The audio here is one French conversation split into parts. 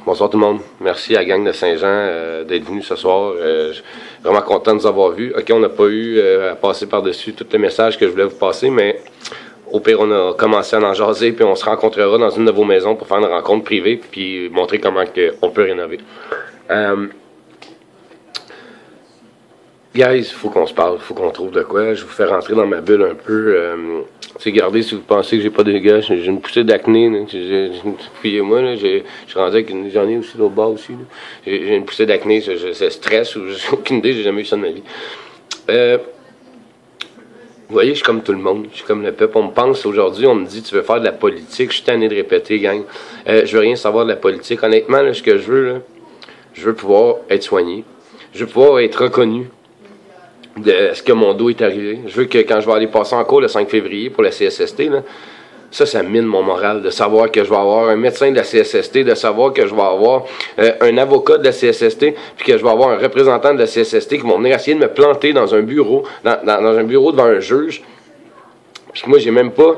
Bonsoir tout le monde. Merci à la gang de Saint-Jean d'être venu ce soir. Je suis vraiment content de vous avoir vus. OK, on n'a pas eu à passer par-dessus tous les messages que je voulais vous passer, mais au pire, on a commencé à en jaser, puis on se rencontrera dans une de vos maisons pour faire une rencontre privée, puis montrer comment on peut rénover. Guys, il faut qu'on se parle, il faut qu'on trouve de quoi. Je vous fais rentrer dans ma bulle un peu. Regardez, si vous pensez que j'ai pas de gars, j'ai une poussée d'acné. Fuyez-moi, là, je suis rendu avec j'en ai aussi l'autre bas aussi. J'ai une poussée d'acné, c'est stress ou j'ai aucune idée, j'ai jamais eu ça de ma vie. Vous voyez, je suis comme tout le monde, je suis comme le peuple. On me pense aujourd'hui, on me dit tu veux faire de la politique, je suis tanné de répéter, gang. Je veux rien savoir de la politique. Honnêtement, là, ce que je veux, là, je veux pouvoir être soigné. Je veux pouvoir être reconnu de ce que mon dos est arrivé. Je veux que quand je vais aller passer en cours le 5 février pour la CSST, là, ça mine mon moral, de savoir que je vais avoir un médecin de la CSST, de savoir que je vais avoir un avocat de la CSST, puis que je vais avoir un représentant de la CSST qui vont venir essayer de me planter dans un bureau, dans un bureau devant un juge. Parce que moi, j'ai même pas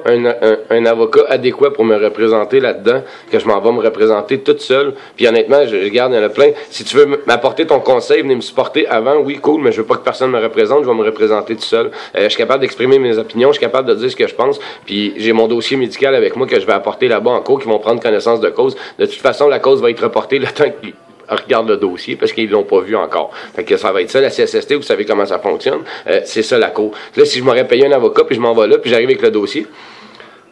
un avocat adéquat pour me représenter là-dedans, que je m'en vais me représenter toute seule. Puis honnêtement, je regarde, il y en a plein. Si tu veux m'apporter ton conseil, venez me supporter avant, oui, cool, mais je veux pas que personne me représente, je vais me représenter tout seul. Je suis capable d'exprimer mes opinions, je suis capable de dire ce que je pense, puis j'ai mon dossier médical avec moi que je vais apporter là-bas en cours, qui vont prendre connaissance de cause. De toute façon, la cause va être reportée le temps qu'ils regarde le dossier parce qu'ils l'ont pas vu encore. Fait que ça va être ça, la CSST, vous savez comment ça fonctionne. C'est ça la cour. Là, si je m'aurais payé un avocat, puis je m'en vais là, puis j'arrive avec le dossier,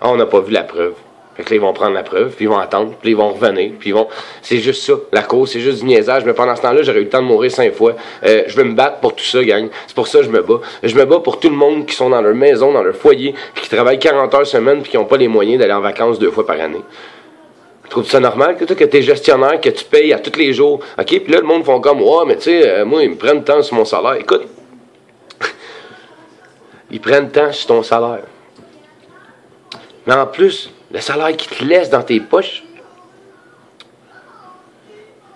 on n'a pas vu la preuve. Fait que là, ils vont prendre la preuve, puis ils vont attendre, puis ils vont revenir, puis ils vont... C'est juste ça, la cour, c'est juste du niaisage, mais pendant ce temps-là, j'aurais eu le temps de mourir 5 fois. Je veux me battre pour tout ça, gang. C'est pour ça que je me bats. Je me bats pour tout le monde qui sont dans leur maison, dans leur foyer, puis qui travaillent 40 heures semaine, puis qui n'ont pas les moyens d'aller en vacances 2 fois par année. Trouves-tu ça normal que toi, que t'es gestionnaire, que tu payes à tous les jours? OK? Puis là, le monde font comme, ouais, mais tu sais, moi, ils me prennent tant sur mon salaire. Écoute, ils prennent tant sur ton salaire. Mais en plus, le salaire qu'ils te laissent dans tes poches,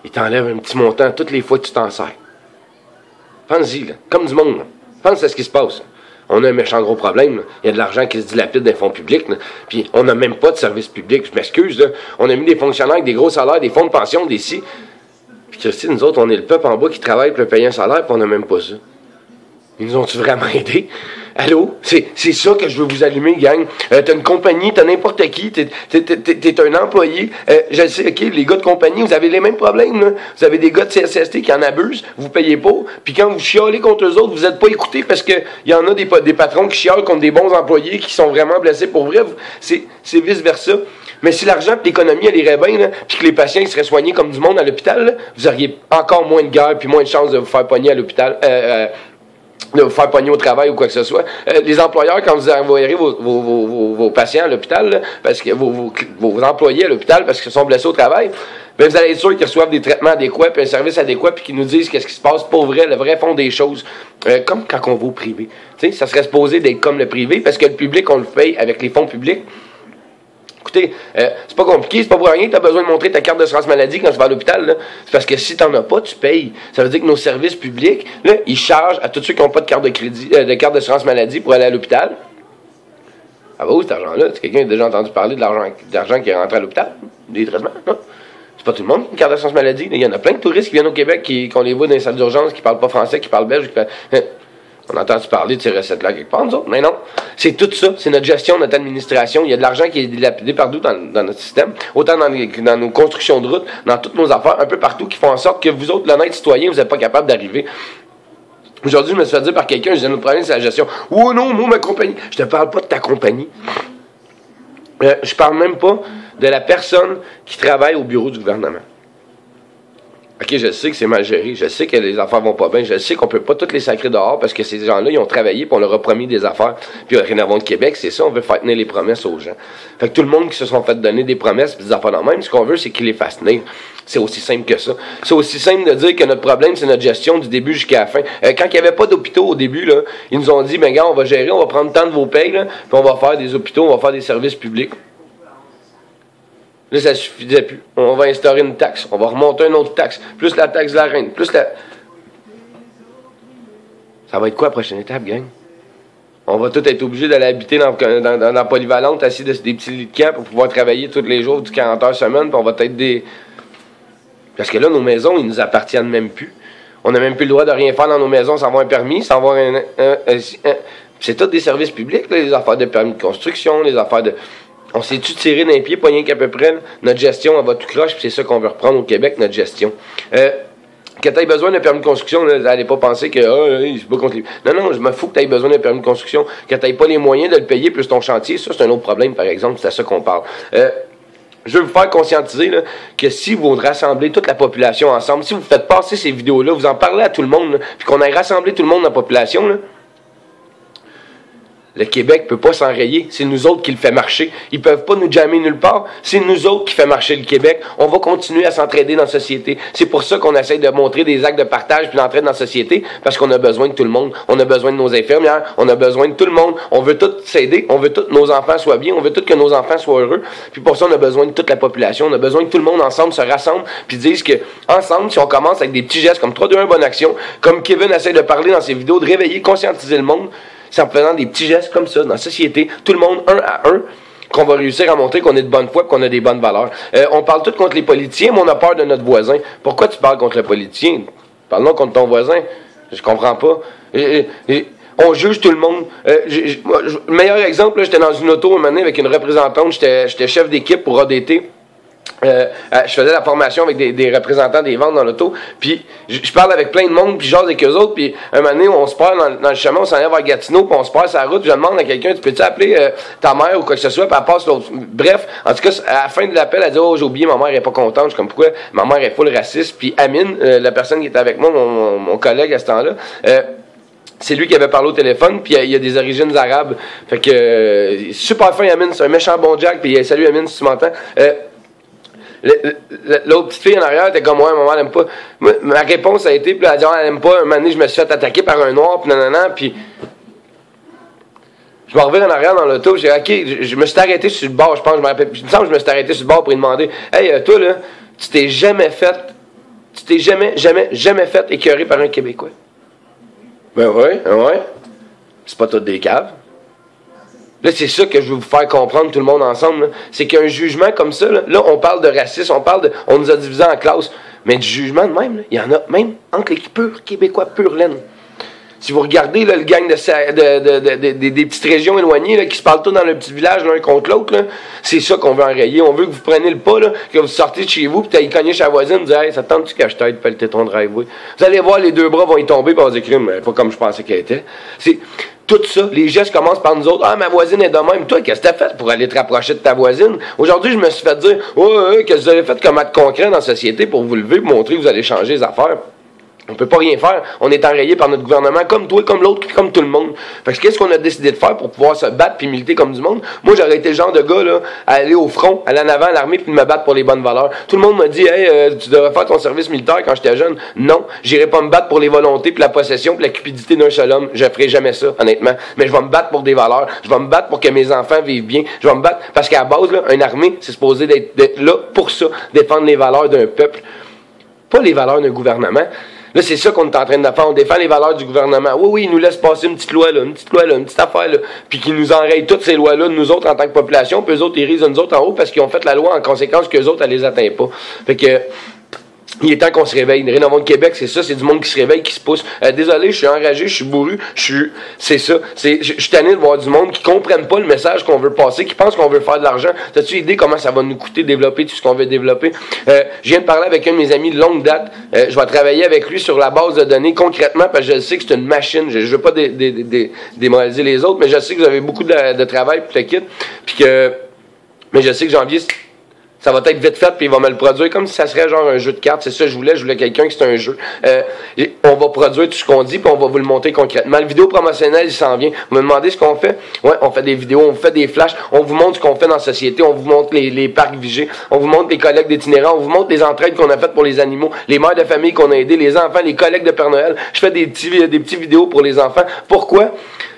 ils t'enlèvent un petit montant toutes les fois que tu t'en sers. Pense-y, là, comme du monde. Là. Pense à ce qui se passe. On a un méchant gros problème. Là. Il y a de l'argent qui se dilapide dans les fonds publics. Là. Puis on n'a même pas de service public. Je m'excuse. Là. On a mis des fonctionnaires avec des gros salaires, des fonds de pension, des ci. Puis Christine, nous autres, on est le peuple en bas qui travaille pour payer un salaire, puis on n'a même pas ça. Ils nous ont-tu vraiment aidés? Allô? C'est ça que je veux vous allumer, gang. T'as une compagnie, t'as n'importe qui, t'es un employé. Je sais, OK, les gars de compagnie, vous avez les mêmes problèmes, là. Vous avez des gars de CSST qui en abusent, vous payez pas, puis quand vous chialez contre eux autres, vous n'êtes pas écoutés parce que y en a des patrons qui chialent contre des bons employés qui sont vraiment blessés pour vrai. C'est vice-versa. Mais si l'argent et l'économie, elle irait bien, puis que les patients ils seraient soignés comme du monde à l'hôpital, vous auriez encore moins de guerre puis moins de chances de vous faire pogner à l'hôpital. De vous faire pogner au travail ou quoi que ce soit. Les employeurs, quand vous envoyerez vos patients à l'hôpital, parce que vos employés à l'hôpital parce qu'ils sont blessés au travail, bien, vous allez être sûr qu'ils reçoivent des traitements adéquats, puis un service adéquat, puis qu'ils nous disent qu'est-ce qui se passe pour vrai, le vrai fond des choses. Comme quand on va au privé. Tu sais, ça serait supposé d'être comme le privé, parce que le public, on le paye avec les fonds publics. Écoutez, c'est pas compliqué, c'est pas pour rien que tu as besoin de montrer ta carte d'assurance maladie quand tu vas à l'hôpital. C'est parce que si tu n'en as pas, tu payes. Ça veut dire que nos services publics, là, ils chargent à tous ceux qui n'ont pas de carte de crédit, de carte d'assurance maladie pour aller à l'hôpital. Ah bah où cet argent-là? Quelqu'un a déjà entendu parler de l'argent qui est rentré à l'hôpital? Des traitements? Non? C'est pas tout le monde qui a une carte d'assurance maladie. Il y en a plein de touristes qui viennent au Québec, qu'on les voit dans les salles d'urgence, qui parlent pas français, qui parlent belge, On a entendu parler de ces recettes-là quelque part, nous autres, mais non. C'est tout ça. C'est notre gestion, notre administration. Il y a de l'argent qui est dilapidé partout dans notre système, autant dans nos constructions de routes, dans toutes nos affaires, un peu partout, qui font en sorte que vous autres, l'honnête citoyen, vous n'êtes pas capable d'arriver. Aujourd'hui, je me suis fait dire par quelqu'un, je disais, notre problème, c'est la gestion. Oh non, moi, ma compagnie. Je te parle pas de ta compagnie. Je parle même pas de la personne qui travaille au bureau du gouvernement. OK, je sais que c'est mal géré, je sais que les affaires vont pas bien, je sais qu'on peut pas toutes les sacrer dehors parce que ces gens-là, ils ont travaillé puis on leur a promis des affaires. Puis Rénovons de Québec, c'est ça, on veut faire tenir les promesses aux gens. Fait que tout le monde qui se sont fait donner des promesses puis des affaires dans le même, ce qu'on veut, c'est qu'ils les fassent tenir. C'est aussi simple que ça. C'est aussi simple de dire que notre problème, c'est notre gestion du début jusqu'à la fin. Quand il n'y avait pas d'hôpitaux au début, là, ils nous ont dit, ben gars, on va gérer, on va prendre tant de vos payes, là, puis on va faire des hôpitaux, on va faire des services publics. Là, ça suffisait plus. On va instaurer une taxe. On va remonter une autre taxe. Plus la taxe de la reine. Plus la... Ça va être quoi la prochaine étape, gang? On va tous être obligés d'aller habiter dans la polyvalente, assis des petits lits de camp pour pouvoir travailler tous les jours du 40 heures semaine, puis on va être des... Parce que là, nos maisons, ils nous appartiennent même plus. On n'a même plus le droit de rien faire dans nos maisons sans avoir un permis, sans avoir c'est tous des services publics, là, les affaires de permis de construction, les affaires de... On s'est-tu tiré d'un pied, pas rien qu'à peu près, là? Notre gestion, elle va tout croche, puis c'est ça qu'on veut reprendre au Québec, notre gestion. Que tu aies besoin d'un permis de construction, n'allez pas penser que c'est pas contre les... Non, je me fous que tu aies besoin d'un permis de construction, que tu n'aies pas les moyens de le payer plus ton chantier, ça c'est un autre problème, par exemple, c'est à ça qu'on parle. Je veux vous faire conscientiser là, que si vous rassemblez toute la population ensemble, si vous faites passer ces vidéos-là, vous en parlez à tout le monde, là, puis qu'on ait rassemblé tout le monde dans la population, là, le Québec peut pas s'enrayer. C'est nous autres qui le fait marcher. Ils peuvent pas nous jammer nulle part. C'est nous autres qui fait marcher le Québec. On va continuer à s'entraider dans la société. C'est pour ça qu'on essaie de montrer des actes de partage puis d'entraide dans la société, parce qu'on a besoin de tout le monde. On a besoin de nos infirmières. On a besoin de tout le monde. On veut tous s'aider. On veut tous que nos enfants soient bien. On veut tous que nos enfants soient heureux. Puis pour ça, on a besoin de toute la population. On a besoin que tout le monde ensemble se rassemble puis disent que ensemble, si on commence avec des petits gestes comme 3, 2, 1, bonne action, comme Kevin essaie de parler dans ses vidéos, de réveiller, conscientiser le monde, c'est en faisant des petits gestes comme ça dans la société, tout le monde, un à un, qu'on va réussir à montrer qu'on est de bonne foi et qu'on a des bonnes valeurs. On parle tout contre les politiciens, mais on a peur de notre voisin. Pourquoi tu parles contre le politicien? Parlons contre ton voisin. Je comprends pas. On juge tout le monde. Le meilleur exemple, j'étais dans une auto un moment donné avec une représentante, j'étais chef d'équipe pour ADT. Je faisais la formation avec des représentants des ventes dans l'auto, puis je parle avec plein de monde, puis je jase avec eux autres, puis un moment donné, on se perd dans le chemin, on s'en va vers Gatineau, puis on se perd sur la route, puis je demande à quelqu'un, tu peux-tu appeler ta mère ou quoi que ce soit, puis elle passe l'autre. Bref, en tout cas, à la fin de l'appel, elle dit, oh, j'ai oublié, ma mère est pas contente. Je suis comme, pourquoi? Ma mère est full raciste, puis Amine, la personne qui était avec moi, mon collègue à ce temps-là, c'est lui qui avait parlé au téléphone, puis il y a des origines arabes. Fait que, super fin, Amine, c'est un méchant bon Jack, puis salut Amine, si tu m'entends. L'autre petite fille en arrière était comme, ouais, maman, elle aime pas. Ma réponse a été, puis elle a dit, elle aime pas. Un moment donné, je me suis fait attaquer par un noir, puis nanana, puis je me reviens en arrière dans l'auto, j'ai dit, ok, je me suis arrêté sur le bord, je pense, je me rappelle, il me semble que je me suis arrêté sur le bord pour lui demander, hey, toi, là, tu t'es jamais fait écœurer par un Québécois. Ben ouais. C'est pas tout des caves. Là, c'est ça que je veux vous faire comprendre tout le monde ensemble. C'est qu'un jugement comme ça, là, on parle de racisme, on nous a divisés en classes, mais du jugement de même, il y en a même entre les purs Québécois, pure laine. Si vous regardez là, le gang des petites régions éloignées là, qui se parlent tous dans le petit village l'un contre l'autre, c'est ça qu'on veut enrayer. On veut que vous preniez le pas, là, que vous sortez de chez vous, puis t'allez cogner chez la voisine, vous dites, hey, ça tente-tu que je t'aide de pelleter ton driveway? Vous allez voir, les deux bras vont y tomber, puis on va dire, mais pas comme je pensais qu'elle était. C'est tout ça, les gestes commencent par nous autres. Ah, ma voisine est de même. Toi, qu'est-ce que t'as fait pour aller te rapprocher de ta voisine? Aujourd'hui, je me suis fait dire, qu'est-ce que vous avez fait comme acte concret dans la société pour vous lever, pour montrer que vous allez changer les affaires? On peut pas rien faire. On est enrayé par notre gouvernement, comme toi, comme l'autre, comme tout le monde. Fait que qu'est-ce qu'on a décidé de faire pour pouvoir se battre puis militer comme du monde? Moi, j'aurais été le genre de gars, là, à aller au front, aller en avant à l'armée puis de me battre pour les bonnes valeurs. Tout le monde m'a dit, hey, tu devrais faire ton service militaire quand j'étais jeune. Non, j'irai pas me battre pour les volontés puis la possession puis la cupidité d'un seul homme. Je ferai jamais ça, honnêtement. Mais je vais me battre pour des valeurs. Je vais me battre pour que mes enfants vivent bien. Je vais me battre parce qu'à la base, là, une armée, c'est supposé d'être là pour ça, défendre les valeurs d'un peuple, pas les valeurs d'un gouvernement. Là, c'est ça qu'on est en train de faire. On défend les valeurs du gouvernement. Oui, ils nous laissent passer une petite loi là, une petite affaire là, puis qu'ils nous enrayent toutes ces lois-là, nous autres en tant que population, puis eux autres, ils risent nous autres en haut parce qu'ils ont fait la loi en conséquence qu'eux autres, elle les atteint pas. Fait que il est temps qu'on se réveille. Rénovons le Québec, c'est ça, c'est du monde qui se réveille, qui se pousse. Désolé, je suis enragé, je suis bourru, c'est ça. Je suis tanné de voir du monde qui comprennent pas le message qu'on veut passer, qui pensent qu'on veut faire de l'argent. T'as-tu idée comment ça va nous coûter développer tout ce qu'on veut développer? Je viens de parler avec un de mes amis de longue date. Je vais travailler avec lui sur la base de données concrètement, parce que je sais que c'est une machine. Je veux pas démoraliser les autres, mais je sais que vous avez beaucoup de travail pour le kit. Mais je sais que janvier, ça va être vite fait, puis il va me le produire comme si ça serait genre un jeu de cartes. C'est ça que je voulais quelqu'un qui c'est un jeu. On va produire tout ce qu'on dit, puis on va vous le montrer concrètement. Le vidéo promotionnel, il s'en vient. Vous me demandez ce qu'on fait? Ouais, on fait des vidéos, on fait des flashs, on vous montre ce qu'on fait dans la société, on vous montre les parcs vigés, on vous montre les collègues d'itinérants, on vous montre les entraides qu'on a faites pour les animaux, les mères de famille qu'on a aidées, les enfants, les collègues de Père Noël. Je fais des petits vidéos pour les enfants. Pourquoi?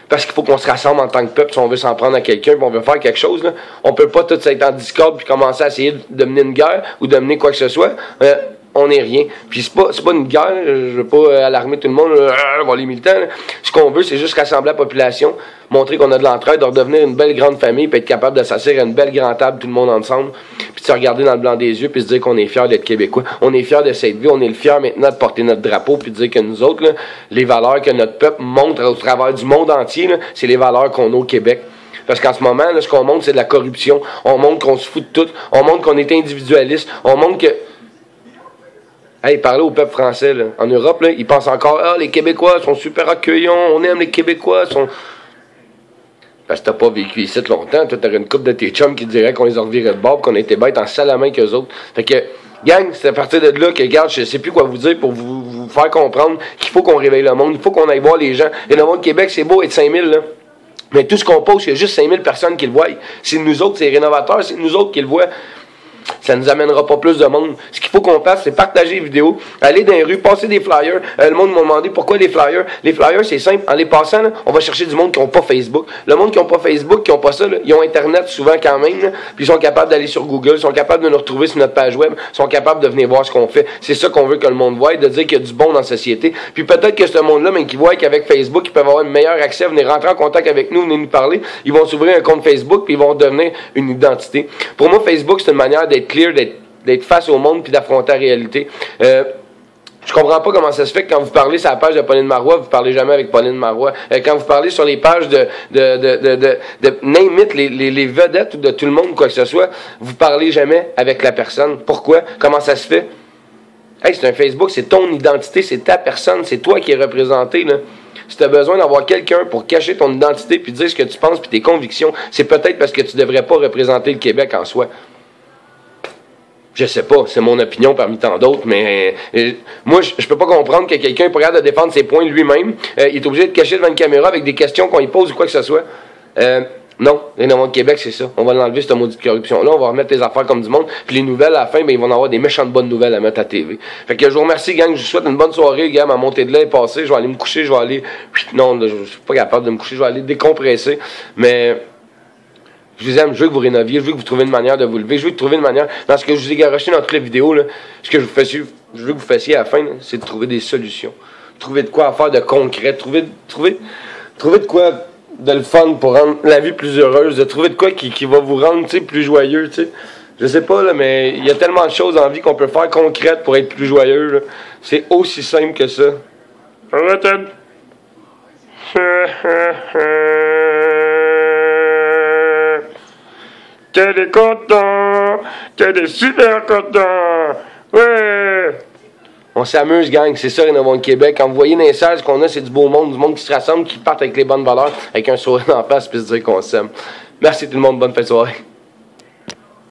Parce qu'il faut qu'on se rassemble en tant que peuple si on veut s'en prendre à quelqu'un puis on veut faire quelque chose. Là. On peut pas tous être en discorde puis commencer à essayer de mener une guerre ou de mener quoi que ce soit. on n'est rien. Puis c'est pas une guerre, je veux pas alarmer tout le monde, voir les militants. Là. Ce qu'on veut, c'est juste rassembler la population, montrer qu'on a de l'entraide, de redevenir une belle grande famille, puis être capable de s'asseoir à une belle grande table, tout le monde ensemble, puis de se regarder dans le blanc des yeux, puis se dire qu'on est fiers d'être Québécois. On est fiers de cette vie, on est fiers maintenant de porter notre drapeau, puis de dire que nous autres, là, les valeurs que notre peuple montre au travers du monde entier, c'est les valeurs qu'on a au Québec. Parce qu'en ce moment, là, ce qu'on montre, c'est de la corruption. On montre qu'on se fout de tout. On montre qu'on est individualiste. On montre que... Hey, parlez au peuple français, là. En Europe, là, ils pensent encore, ah, les Québécois sont super accueillants, on aime les Québécois, sont... Parce que t'as pas vécu ici longtemps, toi, t'aurais une couple de tes chums qui diraient qu'on les a revirés de bord, qu'on était bêtes en salle à main qu'eux autres. Fait que, gang, c'est à partir de là que, regarde, je sais plus quoi vous dire pour vous faire comprendre qu'il faut qu'on réveille le monde, il faut qu'on aille voir les gens. Et le monde de Québec, c'est beau être 5000, là. Mais tout ce qu'on pose, il y a juste 5000 personnes qui le voient. C'est nous autres, c'est les rénovateurs, c'est nous autres qui le voient. Ça ne nous amènera pas plus de monde. Ce qu'il faut qu'on fasse, c'est partager les vidéos, aller dans les rues, passer des flyers. Le monde m'a demandé pourquoi les flyers. Les flyers, c'est simple. En les passant, là, on va chercher du monde qui n'ont pas Facebook. Le monde qui n'ont pas Facebook, qui n'ont pas ça, là, ils ont Internet souvent quand même. Là, puis ils sont capables d'aller sur Google, ils sont capables de nous retrouver sur notre page web, ils sont capables de venir voir ce qu'on fait. C'est ça qu'on veut que le monde voie, de dire qu'il y a du bon dans la société. Puis peut-être que ce monde-là, même qui voit qu'avec Facebook, ils peuvent avoir un meilleur accès, venir rentrer en contact avec nous, venir nous parler. Ils vont s'ouvrir un compte Facebook, puis ils vont devenir une identité. Pour moi, Facebook, c'est une manière d'être clear, d'être face au monde puis d'affronter la réalité. Je comprends pas comment ça se fait que quand vous parlez sur la page de Pauline Marois, vous parlez jamais avec Pauline Marois. Quand vous parlez sur les pages de name it, les vedettes ou de tout le monde, quoi que ce soit, vous parlez jamais avec la personne. Pourquoi? Comment ça se fait? Hey, c'est un Facebook, c'est ton identité, c'est ta personne, c'est toi qui es représenté, là. Si tu as besoin d'avoir quelqu'un pour cacher ton identité puis dire ce que tu penses puis tes convictions, c'est peut-être parce que tu devrais pas représenter le Québec en soi. Je sais pas, c'est mon opinion parmi tant d'autres, mais moi, je peux pas comprendre que quelqu'un est pas capable de défendre ses points lui-même. Il est obligé de cacher devant une caméra avec des questions qu'on lui pose ou quoi que ce soit. Non, Rénovons Québec, c'est ça. On va l'enlever, cette maudite corruption-là. On va remettre les affaires comme du monde. Puis les nouvelles, à la fin, ben, ils vont avoir des méchantes bonnes nouvelles à mettre à TV. Fait que je vous remercie, gang. Je vous souhaite une bonne soirée, gars. Ma montée de lait est passée. Je vais aller me coucher. Je vais aller... Non, je suis pas capable de me coucher. Je vais aller décompresser. Mais... je vous aime, je veux que vous rénoviez, je veux que vous trouviez une manière de vous lever, je veux que vous trouviez une manière, dans ce que je vous ai garoché dans toutes les vidéos, là, ce que je veux que vous fassiez à la fin, c'est de trouver des solutions. Trouver de quoi faire de concret, trouver de quoi de le fun pour rendre la vie plus heureuse, de trouver de quoi qui va vous rendre, tu sais, plus joyeux, tu sais. Je sais pas, là, mais il y a tellement de choses en vie qu'on peut faire concrètes pour être plus joyeux, là. C'est aussi simple que ça. T'es content, t'es super content, ouais! On s'amuse, gang, c'est ça, Rénovons le Québec. Quand vous voyez dans les salles, ce qu'on a, c'est du beau monde, du monde qui se rassemble, qui part avec les bonnes valeurs, avec un sourire en face, puis se dire qu'on s'aime. Merci tout le monde, bonne fin de soirée.